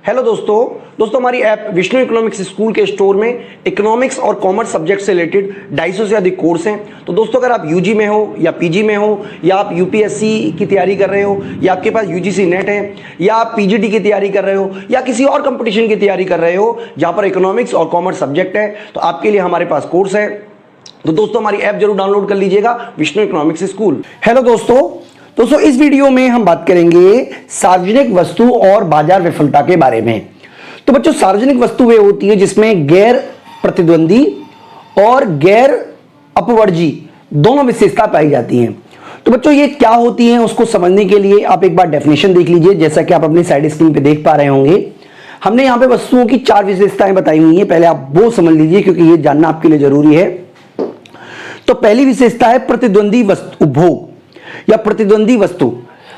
Hello दोस्तों हमारी app Vishnu economics school के स्टोर में इकोनॉमिक्स और कॉमर्स सब्जेक्ट से रिलेटेड 250 से अधिक कोर्स हैं। तो दोस्तों अगर आप यूजी में हो या पीजी में हो या आप यूपीएससी की तैयारी कर रहे हो या आपके पास यूजीसी नेट है या आप पीजीडी की तैयारी कर रहे हो या किसी और कंपटीशन की तैयारी कर रहे हो जहां पर इकोनॉमिक्स और कॉमर्स सब्जेक्ट है, तो आपके लिए हमारे पास कोर्स है। तो दोस्तों हमारी ऐप जरूर डाउनलोड कर लीजिएगा, विष्णु इकोनॉमिक्स स्कूल। हेलो दोस्तों इस वीडियो में हम बात करेंगे सार्वजनिक वस्तु और बाजार विफलता के बारे में। तो बच्चों सार्वजनिक वस्तु वे होती है जिसमें गैर प्रतिद्वंदी और गैर अपवर्जी दोनों विशेषता पाई जाती हैं। तो बच्चों ये क्या होती हैं उसको समझने के लिए आप एक बार डेफिनेशन देख लीजिए। जैसा कि आप अपनी साइड स्क्रीन पे देख पा रहे होंगे, हमने यहाँ पे वस्तुओं की 4 विशेषताएं बताई हुई हैं। पहले आप वो समझ लीजिए क्योंकि ये जानना आपके लिए जरूरी है। तो पहली विशेषता है प्रतिद्वंदी उपभोग या प्रतिद्वंदी वस्तु।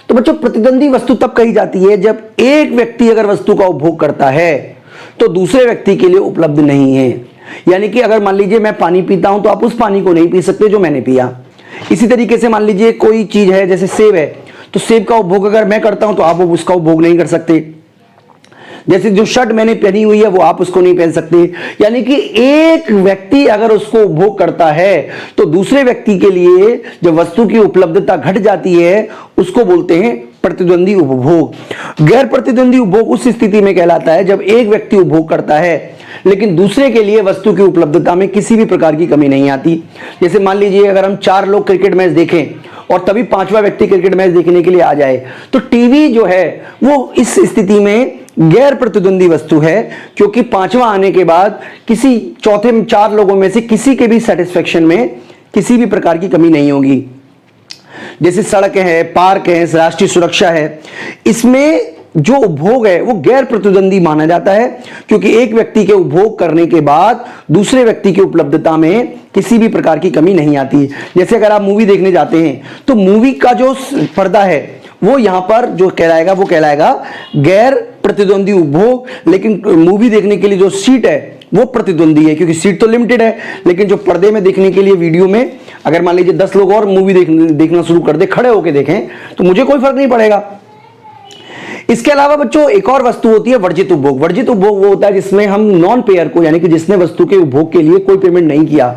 तो बच्चों प्रतिद्वंदी वस्तु तब कही जाती है जब एक व्यक्ति अगर वस्तु का उपभोग करता है तो दूसरे व्यक्ति के लिए उपलब्ध नहीं है। यानी कि अगर मान लीजिए मैं पानी पीता हूं तो आप उस पानी को नहीं पी सकते जो मैंने पिया। इसी तरीके से मान लीजिए कोई चीज है जैसे सेब है, तो सेब का उपभोग अगर मैं करता हूं तो आप उसका उपभोग नहीं कर सकते। जैसे जो शर्ट मैंने पहनी हुई है वो आप उसको नहीं पहन सकते। यानी कि एक व्यक्ति अगर उसको उपभोग करता है तो दूसरे व्यक्ति के लिए जब वस्तु की उपलब्धता घट जाती है उसको बोलते हैं प्रतिद्वंदी उपभोग। गैर प्रतिद्वंदी उपभोग उस स्थिति में कहलाता है जब एक व्यक्ति उपभोग करता है लेकिन दूसरे के लिए वस्तु की उपलब्धता में किसी भी प्रकार की कमी नहीं आती। जैसे मान लीजिए अगर हम 4 लोग क्रिकेट मैच देखें और तभी 5वां व्यक्ति क्रिकेट मैच देखने के लिए आ जाए तो टीवी जो है वो इस स्थिति में गैर प्रतिद्वंदी वस्तु है, क्योंकि 5वां आने के बाद किसी चौथे 4 लोगों में से किसी के भी सेटिस्फेक्शन में किसी भी प्रकार की कमी नहीं होगी। जैसे सड़क है, पार्क है, राष्ट्रीय सुरक्षा है, इसमें जो उपभोग है वो गैर प्रतिद्वंदी माना जाता है क्योंकि एक व्यक्ति के उपभोग करने के बाद दूसरे व्यक्ति की उपलब्धता में किसी भी प्रकार की कमी नहीं आती। जैसे अगर आप मूवी देखने जाते हैं तो मूवी का जो पर्दा है वो यहां पर जो कहलाएगा वो कहलाएगा गैर प्रतिद्वंदी उपभोग, लेकिन मूवी देखने के लिए जो सीट है वो प्रतिद्वंदी है क्योंकि सीट तो लिमिटेड है। लेकिन जो पर्दे में देखने के लिए वीडियो में अगर मान लीजिए 10 लोग और मूवी देखना शुरू कर दे, खड़े होकर देखें, तो मुझे कोई फर्क नहीं पड़ेगा। इसके अलावा बच्चों एक और वस्तु होती है वर्जित उपभोग। वर्जित उपभोग वो होता है जिसमें हम नॉन पेयर को, यानी कि जिसने वस्तु के उपभोग के लिए कोई पेमेंट नहीं किया,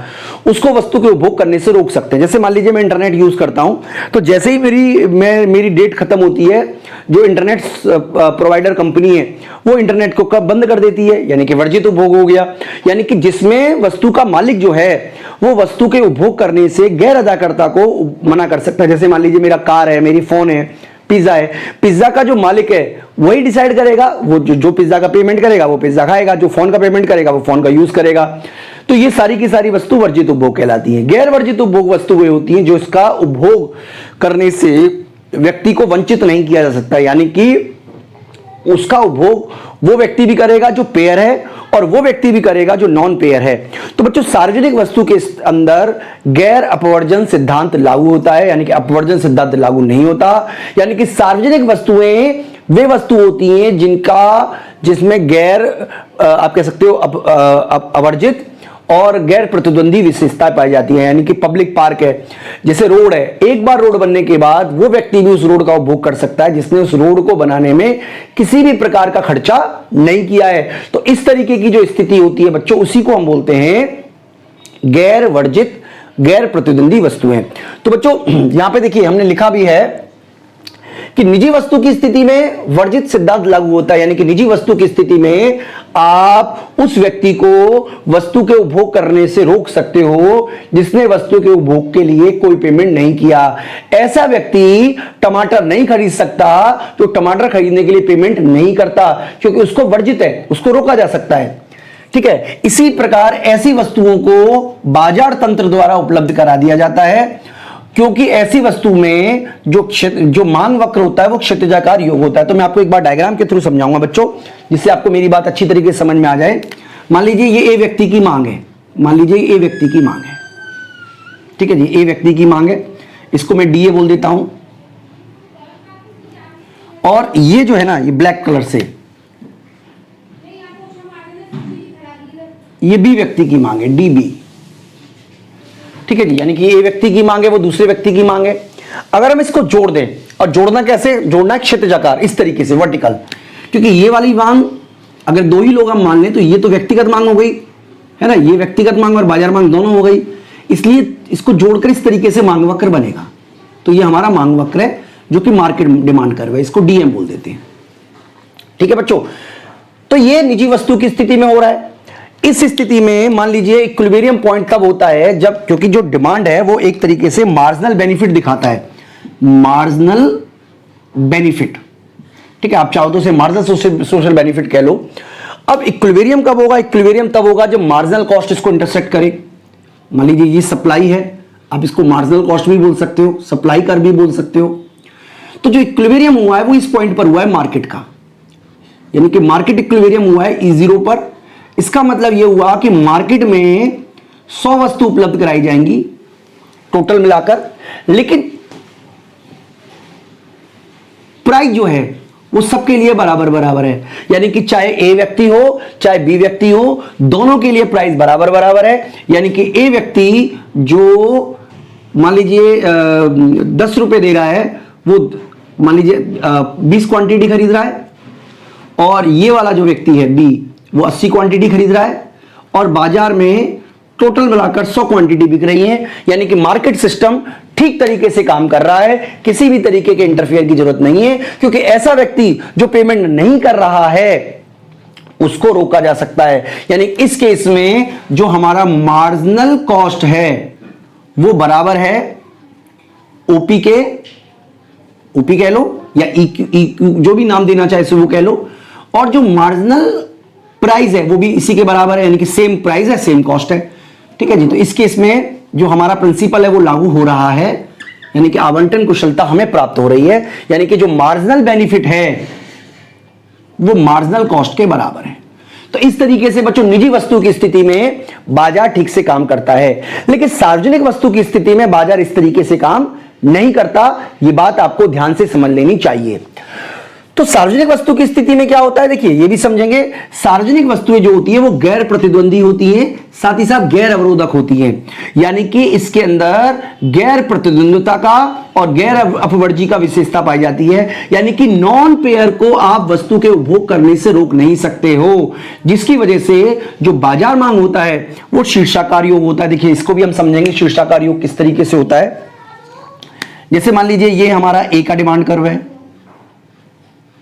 उसको वस्तु के उपभोग करने से रोक सकते हैं। जैसे मान लीजिए मैं इंटरनेट यूज करता हूं तो जैसे ही मेरी डेट खत्म होती है, जो इंटरनेट प्रोवाइडर कंपनी है वो इंटरनेट को कब बंद कर देती है, यानी कि वर्जित उपभोग हो गया। यानी कि जिसमें वस्तु का मालिक जो है वो वस्तु के उपभोग करने से गैर अदाकर्ता को मना कर सकता है। जैसे मान लीजिए मेरा कार है, मेरी फोन है, पिज्जा है, पिज्जा का जो मालिक है वही डिसाइड करेगा, वो जो पिज्जा का पेमेंट करेगा वो पिज्जा खाएगा, जो फोन का पेमेंट करेगा वो फोन का यूज करेगा। तो ये सारी की सारी वस्तु वर्जित उपभोग कहलाती है। गैर वर्जित उपभोग वस्तु वे होती हैं जो इसका उपभोग करने से व्यक्ति को वंचित नहीं किया जा सकता, यानी कि उसका उपभोग वो व्यक्ति भी करेगा जो पेयर है और वो व्यक्ति भी करेगा जो नॉन पेयर है। तो बच्चों सार्वजनिक वस्तु के अंदर गैर अपवर्जन सिद्धांत लागू होता है, यानी कि अपवर्जन सिद्धांत लागू नहीं होता। यानी कि सार्वजनिक वस्तुएं वे वस्तु होती हैं जिसमें गैर आप कह सकते हो अवर्जित और गैर प्रतिद्वंदी विशेषताएं पाई जाती है। यानी कि पब्लिक पार्क है, जैसे रोड है, एक बार रोड बनने के बाद वो व्यक्ति भी उस रोड का उपभोग कर सकता है जिसने उस रोड को बनाने में किसी भी प्रकार का खर्चा नहीं किया है। तो इस तरीके की जो स्थिति होती है बच्चों, उसी को हम बोलते हैं गैर वर्जित गैर प्रतिद्वंदी वस्तुएं। तो बच्चों यहां पे देखिए हमने लिखा भी है कि निजी वस्तु की स्थिति में वर्जित सिद्धांत लागू होता है। यानी कि निजी वस्तु की स्थिति में आप उस व्यक्ति को वस्तु के उपभोग करने से रोक सकते हो जिसने वस्तु के उपभोग के लिए कोई पेमेंट नहीं किया। ऐसा व्यक्ति टमाटर नहीं खरीद सकता जो टमाटर खरीदने के लिए पेमेंट नहीं करता, क्योंकि उसको वर्जित है, उसको रोका जा सकता है। ठीक है, इसी प्रकार ऐसी वस्तुओं को बाजार तंत्र द्वारा उपलब्ध करा दिया जाता है क्योंकि ऐसी वस्तु में जो मांग वक्र होता है वो क्षैतिजाकार योग होता है। तो मैं आपको एक बार डायग्राम के थ्रू समझाऊंगा बच्चों, जिससे आपको मेरी बात अच्छी तरीके से समझ में आ जाए। मान लीजिए ये ए व्यक्ति की मांग है, मान लीजिए ए व्यक्ति की मांग है, ठीक है जी, ए व्यक्ति की मांग है, इसको मैं डीए बोल देता हूं। और ये जो है ना, ये ब्लैक कलर से ये बी व्यक्ति की मांग है, डीबी। ठीक है जी, यानी कि ये व्यक्ति की मांग है, वो दूसरे व्यक्ति की मांग है। अगर हम इसको जोड़ दें, और जोड़ना कैसे, जोड़ना है क्षैतिजाकार, इस तरीके से वर्टिकल, क्योंकि ये वाली मांग अगर दो ही लोग हम मान लें तो ये तो व्यक्तिगत मांग हो गई, है ना, ये व्यक्तिगत मांग और बाजार मांग दोनों हो गई, इसलिए इसको जोड़कर इस तरीके से मांग वक्र बनेगा। तो ये हमारा मांग वक्र है जो कि मार्केट डिमांड कर्व है, इसको डीएम बोल देते हैं। ठीक है बच्चों, तो ये निजी वस्तु की स्थिति में हो रहा है। इस स्थिति में मान लीजिए इक्विलिब्रियम पॉइंट तब होता है जब, क्योंकि जो डिमांड है वो एक तरीके से मार्जिनल बेनिफिट दिखाता है, मार्जिनल बेनिफिट। ठीक है, आप चाहो तो उसे मार्जिनल सोशल बेनिफिट कह लो। अब इक्विलिब्रियम कब होगा? इक्विलिब्रियम तब होगा जब मार्जिनल कॉस्ट इसको इंटरसेक्ट करे। मान लीजिए ये सप्लाई है, आप इसको मार्जिनल कॉस्ट भी बोल सकते हो, सप्लाई कर भी बोल सकते हो। तो जो इक्विलिब्रियम हुआ है वो इस पॉइंट पर हुआ है मार्केट का, यानी कि मार्केट इक्विलिब्रियम हुआ है E0 पर। इसका मतलब यह हुआ कि मार्केट में 100 वस्तु उपलब्ध कराई जाएंगी टोटल मिलाकर, लेकिन प्राइस जो है वो सबके लिए बराबर बराबर है, यानी कि चाहे ए व्यक्ति हो चाहे बी व्यक्ति हो, दोनों के लिए प्राइस बराबर बराबर है। यानी कि ए व्यक्ति जो मान लीजिए 10 रुपए दे रहा है, वो मान लीजिए 20 क्वांटिटी खरीद रहा है, और ये वाला जो व्यक्ति है बी वो 80 क्वांटिटी खरीद रहा है, और बाजार में टोटल मिलाकर 100 क्वांटिटी बिक रही है। यानी कि मार्केट सिस्टम ठीक तरीके से काम कर रहा है, किसी भी तरीके के इंटरफेयर की जरूरत नहीं है, क्योंकि ऐसा व्यक्ति जो पेमेंट नहीं कर रहा है उसको रोका जा सकता है। यानी इस केस में जो हमारा मार्जिनल कॉस्ट है वो बराबर है ओपी के, ओपी कह लो या जो भी नाम देना चाहे वो कह लो, और जो मार्जिनल प्राइस है वो भी इसी के बराबर है, यानी कि सेम प्राइस है सेम कॉस्ट है। ठीक है जी, तो इस केस में जो हमारा प्रिंसिपल है वो लागू हो रहा है, यानी कि आवंटन कुशलता हमें प्राप्त हो रही है, यानी कि जो मार्जिनल बेनिफिट है वो मार्जिनल कॉस्ट के बराबर है। तो इस तरीके से बच्चों निजी वस्तु की स्थिति में बाजार ठीक से काम करता है, लेकिन सार्वजनिक वस्तु की स्थिति में बाजार इस तरीके से काम नहीं करता। यह बात आपको ध्यान से समझ लेनी चाहिए। तो सार्वजनिक वस्तु की स्थिति में क्या होता है, देखिए ये भी समझेंगे। सार्वजनिक वस्तुएं जो होती है वो गैर प्रतिद्वंदी होती है, साथ ही साथ गैर अवरोधक होती है, यानी कि इसके अंदर गैर प्रतिद्वंदिता का और गैर अपवर्जी का विशेषता पाई जाती है, यानी कि नॉन पेयर को आप वस्तु के उपभोग करने से रोक नहीं सकते हो, जिसकी वजह से जो बाजार मांग होता है वो शीर्षाकार योग होता है। देखिए इसको भी हम समझेंगे शीर्षाकार योग किस तरीके से होता है। जैसे मान लीजिए ये हमारा ए का डिमांड कर्व है,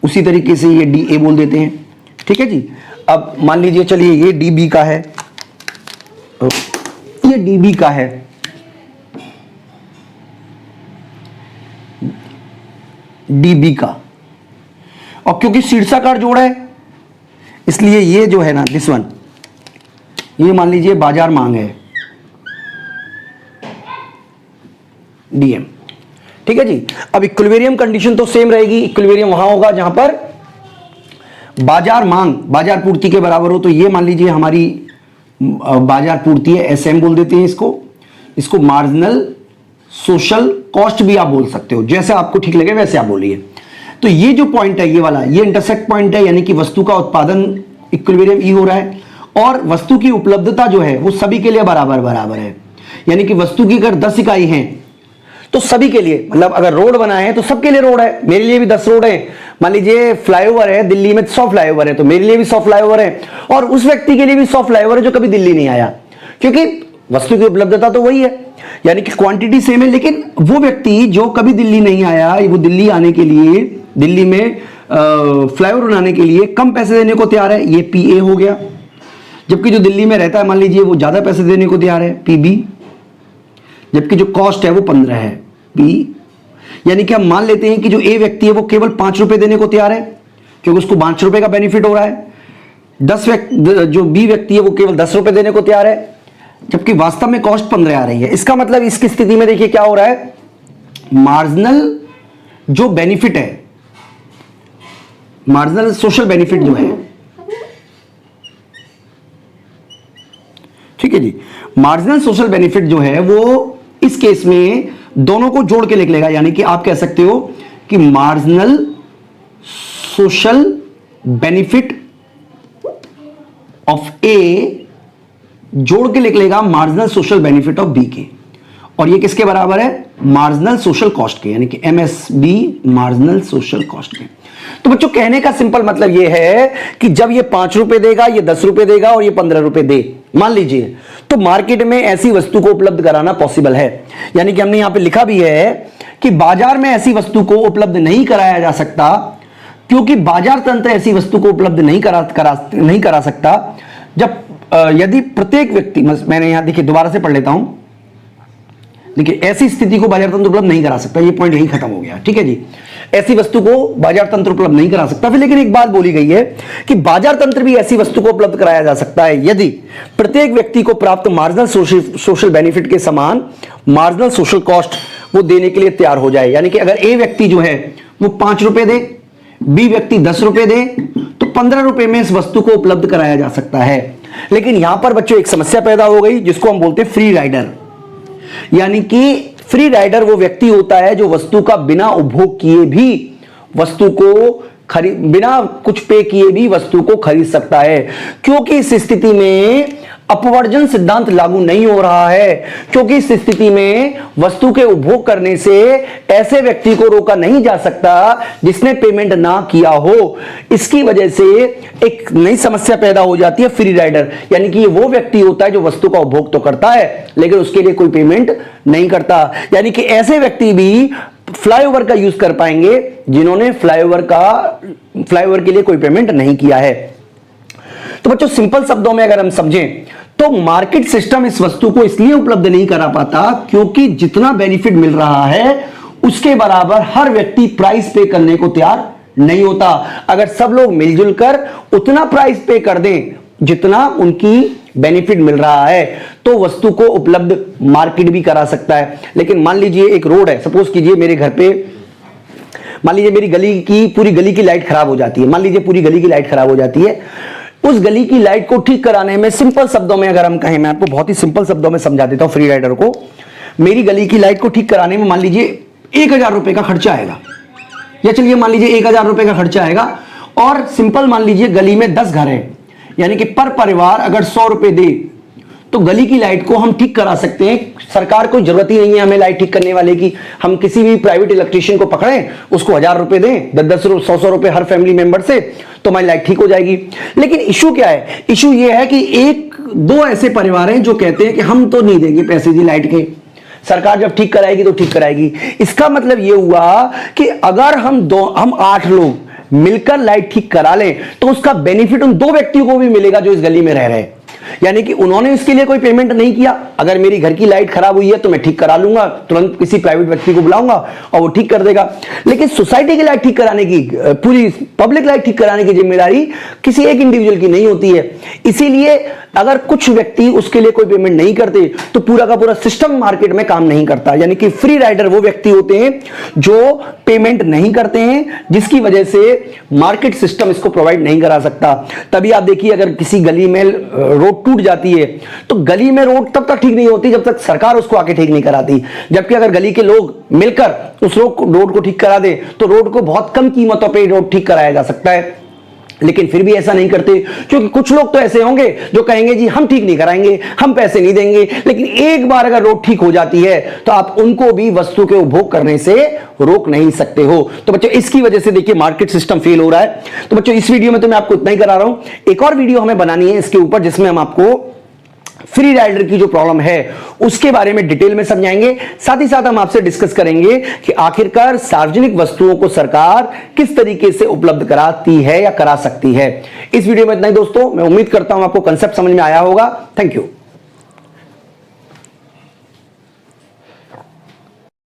उसी तरीके से ये डी ए बोल देते हैं। ठीक है जी, अब मान लीजिए चलिए ये डी बी का है, ये डी बी का है, डी बी का, और क्योंकि शीर्षाकार जोड़ है इसलिए ये जो है ना दिस वन, ये मान लीजिए बाजार मांग है डीएम। ठीक है जी, अब इक्विलिब्रियम कंडीशन तो सेम रहेगी। इक्विलिब्रियम वहां होगा जहां पर बाजार मांग बाजार पूर्ति के बराबर हो। तो ये मान लीजिए हमारी बाजार पूर्ति है, एसएम बोल देते हैं इसको मार्जिनल सोशल कॉस्ट भी आप बोल सकते हो, जैसे आपको ठीक लगे वैसे आप बोलिए। तो ये जो पॉइंट है ये वाला, ये इंटरसेक्ट पॉइंट है, यानी कि वस्तु का उत्पादन इक्विलिब्रियम ई हो रहा है, और वस्तु की उपलब्धता जो है वो सभी के लिए बराबर बराबर है। यानी कि वस्तु की अगर 10 इकाई है तो सभी के लिए, मतलब अगर रोड बनाए हैं तो सबके लिए रोड है, मेरे लिए भी 10 रोड है। मान लीजिए फ्लाईओवर है, दिल्ली में 100 फ्लाईओवर है, तो मेरे लिए भी 100 फ्लाईओवर है, और उस व्यक्ति के लिए भी 100 फ्लाईओवर है जो कभी दिल्ली नहीं आया, क्योंकि वस्तु की उपलब्धता तो वही है, यानी कि क्वांटिटी सेम है। लेकिन वो व्यक्ति जो कभी दिल्ली नहीं आया, वो दिल्ली आने के लिए, दिल्ली में फ्लाईओवर बनाने के लिए कम पैसे देने को तैयार है, ये पीए हो गया। जबकि जो दिल्ली में रहता है मान लीजिए वो ज्यादा पैसे देने को तैयार है, पीबी। जबकि जो कॉस्ट है वो 15 है, पी। यानी कि हम मान लेते हैं कि जो ए व्यक्ति है वो केवल 5 रुपए देने को तैयार है, क्योंकि उसको 5 रुपए का बेनिफिट हो रहा है। जो बी व्यक्ति है वो केवल 10 रुपए देने को तैयार है, जबकि वास्तव में कॉस्ट 15 आ रही है। इसका मतलब इसकी स्थिति में देखिए क्या हो रहा है, मार्जिनल जो बेनिफिट है, मार्जिनल सोशल बेनिफिट जो है, ठीक है जी, मार्जिनल सोशल बेनिफिट जो है वो इस केस में दोनों को जोड़ के लिख लेगा। यानी कि आप कह सकते हो कि marginal social benefit of A जोड़ के लिख लेगा marginal social benefit of B के, और ये किसके बराबर है, मार्जिनल सोशल कॉस्ट के, यानी कि एमएसबी मार्जिनल सोशल कॉस्ट के। तो बच्चों कहने का सिंपल मतलब यह है कि जब ये 5 रुपए देगा, ये 10 रुपए देगा और ये 15 रुपए दे, मान लीजिए, तो मार्केट में ऐसी वस्तु को उपलब्ध कराना पॉसिबल है। यानी कि हमने यहां पे लिखा भी है कि बाजार में ऐसी वस्तु को उपलब्ध नहीं कराया जा सकता, क्योंकि बाजार तंत्र ऐसी वस्तु को उपलब्ध नहीं करा सकता जब यदि प्रत्येक व्यक्ति, मैंने यहां देखिए दोबारा से पढ़ लेता हूं, देखिए ऐसी स्थिति को बाजार तंत्र उपलब्ध नहीं करा सकता, ये पॉइंट यही खत्म हो गया। ठीक है जी, ऐसी वस्तु को बाजार तंत्र उपलब्ध नहीं करा सकता। फिर लेकिन एक बात बोली गई है कि बाजार तंत्र भी ऐसी वस्तु को उपलब्ध कराया जा सकता है यदि प्रत्येक व्यक्ति को प्राप्त मार्जिनल सोशल बेनिफिट के समान मार्जिनल सोशल कॉस्ट वो देने के लिए तैयार हो जाए। यानी कि अगर ए व्यक्ति जो है वो 5 रुपए दे, बी व्यक्ति 10 रुपए दे, तो 15 रुपए में इस वस्तु को उपलब्ध कराया जा सकता है। लेकिन यहां पर बच्चों एक समस्या पैदा हो गई जिसको हम बोलते हैं फ्री राइडर। यानी कि फ्री राइडर वो व्यक्ति होता है जो वस्तु का बिना उपभोग किए भी वस्तु को बिना कुछ पे किए भी वस्तु को खरीद सकता है, क्योंकि इस स्थिति में अपवर्जन सिद्धांत लागू नहीं हो रहा है, क्योंकि इस स्थिति में वस्तु के उपभोग करने से ऐसे व्यक्ति को रोका नहीं जा सकता जिसने पेमेंट ना किया हो। इसकी वजह से एक नई समस्या पैदा हो जाती है फ्री राइडर। यानी कि ये वो व्यक्ति होता है जो वस्तु का उपभोग तो करता है लेकिन उसके लिए कोई पेमेंट नहीं करता। यानी कि ऐसे व्यक्ति भी फ्लाईओवर का यूज कर पाएंगे जिन्होंने फ्लाईओवर के लिए कोई पेमेंट नहीं किया है। तो बच्चों सिंपल शब्दों में अगर हम समझें तो मार्केट सिस्टम इस वस्तु को इसलिए उपलब्ध नहीं करा पाता क्योंकि जितना बेनिफिट मिल रहा है उसके बराबर हर व्यक्ति प्राइस पे करने को तैयार नहीं होता। अगर सब लोग मिलजुल कर उतना प्राइस पे कर दें जितना उनकी बेनिफिट मिल रहा है तो वस्तु को उपलब्ध मार्केट भी करा सकता है। लेकिन मान लीजिए एक रोड है, सपोज कीजिए मेरे घर पे, मान लीजिए मेरी पूरी गली की लाइट खराब हो जाती है, मान लीजिए पूरी गली की लाइट खराब हो जाती है। उस गली की लाइट को ठीक कराने में सिंपल शब्दों में अगर हम कहें, मैं आपको बहुत ही सिंपल शब्दों में समझा देता हूं फ्री राइडर को। मेरी गली की लाइट को ठीक कराने में मान लीजिए 1000 रुपए का खर्चा आएगा, या चलिए मान लीजिए 1000 रुपए का खर्चा आएगा, और सिंपल मान लीजिए गली में 10 घर है, यानी कि पर परिवार अगर 100 रुपए दे तो गली की लाइट को हम ठीक करा सकते हैं। सरकार को जरूरत ही नहीं है हमें लाइट ठीक करने वाले की, हम किसी भी प्राइवेट इलेक्ट्रिशियन को पकड़ें, उसको 1000 रुपए दें, 10-10 100 रुपए हर फैमिली मेंबर से, तो हमारी लाइट ठीक हो जाएगी। लेकिन इशू क्या है? इशू ये है कि 1-2 ऐसे परिवार हैं जो कहते हैं कि हम तो नहीं देंगे पैसे जी लाइट के, सरकार जब ठीक कराएगी तो ठीक कराएगी। इसका मतलब यह हुआ कि अगर हम 8 लोग मिलकर लाइट ठीक करा लें तो उसका बेनिफिट उन 2 व्यक्तियों को भी मिलेगा जो इस गली में रह रहे हैं। यानी कि उन्होंने इसके लिए कोई पेमेंट नहीं किया। अगर मेरी घर की लाइट खराब हुई है तो मैं ठीक करा लूंगा, तुरंत किसी प्राइवेट व्यक्ति को बुलाऊंगा और वो ठीक कर देगा। लेकिन सोसाइटी की लाइट ठीक कराने की, पूरी पब्लिक लाइट ठीक कराने की जिम्मेदारी किसी एक इंडिविजुअल की नहीं होती है। इसीलिए अगर कुछ व्यक्ति उसके लिए कोई पेमेंट नहीं करते तो पूरा का पूरा सिस्टम मार्केट में काम नहीं करता। यानी कि फ्री राइडर वो व्यक्ति होते हैं जो पेमेंट नहीं करते हैं, जिसकी वजह से मार्केट सिस्टम इसको प्रोवाइड नहीं करा सकता। तभी आप देखिए अगर किसी गली में रोड टूट जाती है तो गली में रोड तब तक ठीक नहीं होती जब तक सरकार उसको आके ठीक नहीं कराती। जबकि अगर गली के लोग मिलकर उस रोड को ठीक करा दे तो रोड को बहुत कम कीमतों पे रोड ठीक कराया जा सकता है। लेकिन फिर भी ऐसा नहीं करते, क्योंकि कुछ लोग तो ऐसे होंगे जो कहेंगे जी हम ठीक नहीं कराएंगे, हम पैसे नहीं देंगे। लेकिन एक बार अगर रोड ठीक हो जाती है तो आप उनको भी वस्तु के उपभोग करने से रोक नहीं सकते हो। तो बच्चों इसकी वजह से देखिए मार्केट सिस्टम फेल हो रहा है। तो बच्चों इस वीडियो में तो मैं आपको इतना ही करा रहा हूं, एक और वीडियो हमें बनानी है इसके ऊपर जिसमें हम आपको फ्री राइडर की जो प्रॉब्लम है उसके बारे में डिटेल में समझाएंगे। साथ ही साथ हम आपसे डिस्कस करेंगे कि आखिरकार सार्वजनिक वस्तुओं को सरकार किस तरीके से उपलब्ध कराती है या करा सकती है। इस वीडियो में इतना ही दोस्तों, मैं उम्मीद करता हूं आपको कंसेप्ट समझ में आया होगा। Thank you.